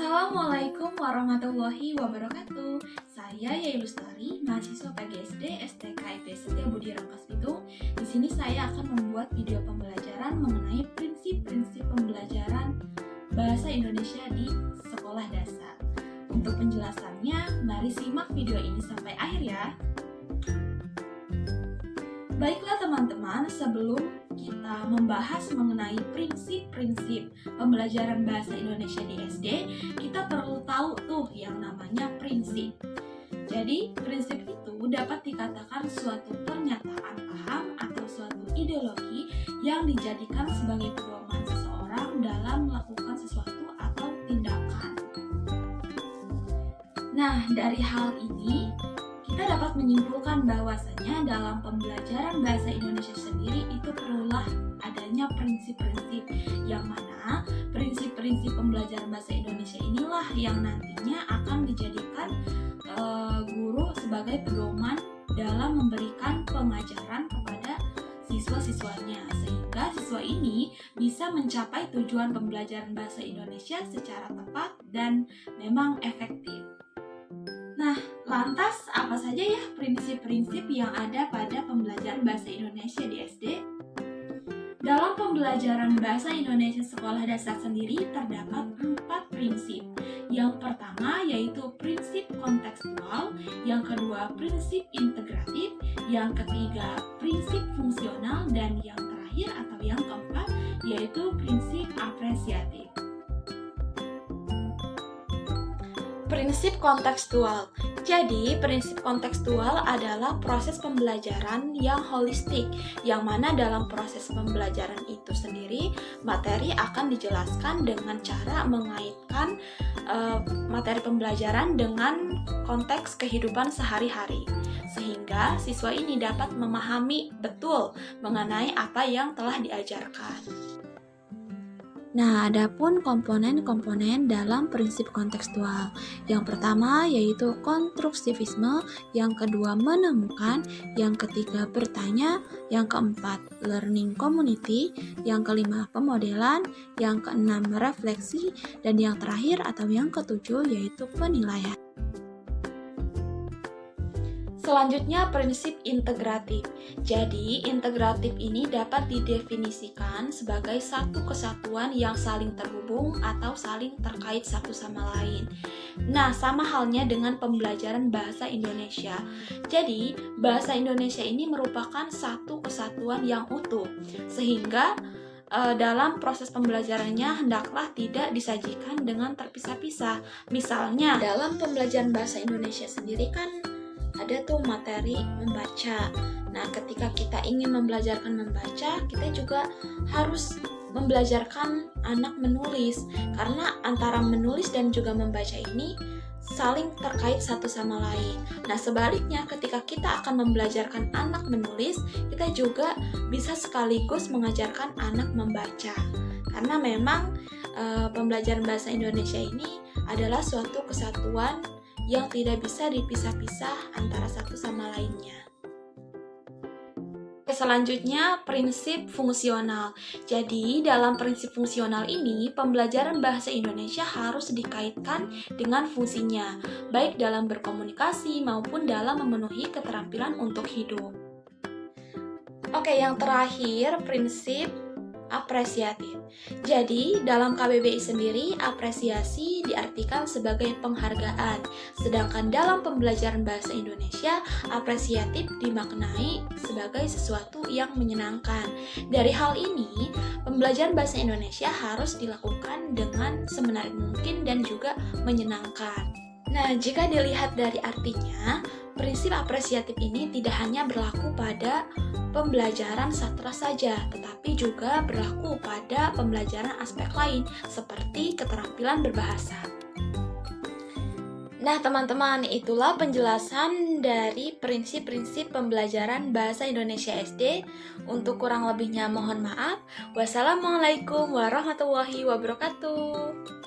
Assalamualaikum warahmatullahi wabarakatuh. Saya Yai Lustari, mahasiswa PGSD STK IP Setia Budi Rangkas Bitung. Di sini saya akan membuat video pembelajaran mengenai prinsip-prinsip pembelajaran bahasa Indonesia di sekolah dasar. Untuk penjelasannya, mari simak video ini sampai akhir ya. Baiklah teman-teman, sebelum kita membahas mengenai prinsip-prinsip pembelajaran bahasa Indonesia di SD, kita perlu tahu tuh yang namanya prinsip. Jadi, prinsip itu dapat dikatakan suatu pernyataan paham atau suatu ideologi yang dijadikan sebagai pedoman seseorang dalam melakukan sesuatu atau tindakan. Nah, dari hal ini, kita dapat menyimpulkan bahwasanya dalam pembelajaran bahasa Indonesia sendiri itu perlulah adanya prinsip-prinsip, yang mana prinsip-prinsip pembelajaran bahasa Indonesia inilah yang nantinya akan dijadikan guru sebagai pedoman dalam memberikan pengajaran kepada siswa-siswanya, sehingga siswa ini bisa mencapai tujuan pembelajaran bahasa Indonesia secara tepat dan memang efektif. Nah, lantas apa saja ya prinsip-prinsip yang ada pada pembelajaran bahasa Indonesia di SD? Dalam pembelajaran bahasa Indonesia sekolah dasar sendiri terdapat 4 prinsip. Yang pertama yaitu prinsip kontekstual, yang kedua prinsip integratif, yang ketiga prinsip fungsional, dan yang terakhir atau yang keempat yaitu prinsip apresiatif. Prinsip kontekstual. Jadi, prinsip kontekstual adalah proses pembelajaran yang holistik, yang mana dalam proses pembelajaran itu sendiri, materi akan dijelaskan dengan cara mengaitkan materi pembelajaran dengan konteks kehidupan sehari-hari, sehingga siswa ini dapat memahami betul mengenai apa yang telah diajarkan. Nah, adapun komponen-komponen dalam prinsip kontekstual. Yang pertama yaitu konstruktivisme, yang kedua menemukan, yang ketiga bertanya, yang keempat learning community, yang kelima pemodelan, yang keenam refleksi, dan yang terakhir atau yang ketujuh yaitu penilaian. Selanjutnya prinsip integratif. Jadi, integratif ini dapat didefinisikan sebagai satu kesatuan yang saling terhubung atau saling terkait satu sama lain. Nah, sama halnya dengan pembelajaran bahasa Indonesia. Jadi, bahasa Indonesia ini merupakan satu kesatuan yang utuh, sehingga dalam proses pembelajarannya hendaklah tidak disajikan dengan terpisah-pisah. Misalnya, dalam pembelajaran bahasa Indonesia sendiri kan ada tuh materi membaca. Nah, ketika kita ingin membelajarkan membaca, kita juga harus membelajarkan anak menulis, karena antara menulis dan juga membaca ini saling terkait satu sama lain. Nah, sebaliknya ketika kita akan membelajarkan anak menulis, kita juga bisa sekaligus mengajarkan anak membaca. Karena memang pembelajaran bahasa Indonesia ini adalah suatu kesatuan yang tidak bisa dipisah-pisah antara satu sama lainnya. Selanjutnya, prinsip fungsional. Jadi, dalam prinsip fungsional ini, pembelajaran bahasa Indonesia harus dikaitkan dengan fungsinya, baik dalam berkomunikasi maupun dalam memenuhi keterampilan untuk hidup. Oke, yang terakhir, prinsip apresiatif. Jadi, dalam KBBI sendiri, apresiasi diartikan sebagai penghargaan. Sedangkan dalam pembelajaran bahasa Indonesia, apresiatif dimaknai sebagai sesuatu yang menyenangkan. Dari hal ini, pembelajaran bahasa Indonesia harus dilakukan dengan semenarik mungkin dan juga menyenangkan. Nah, jika dilihat dari artinya, prinsip apresiatif ini tidak hanya berlaku pada pembelajaran sastra saja, tetapi juga berlaku pada pembelajaran aspek lain, seperti keterampilan berbahasa. Nah, teman-teman, itulah penjelasan dari prinsip-prinsip pembelajaran bahasa Indonesia SD. Untuk kurang lebihnya mohon maaf. Wassalamualaikum warahmatullahi wabarakatuh.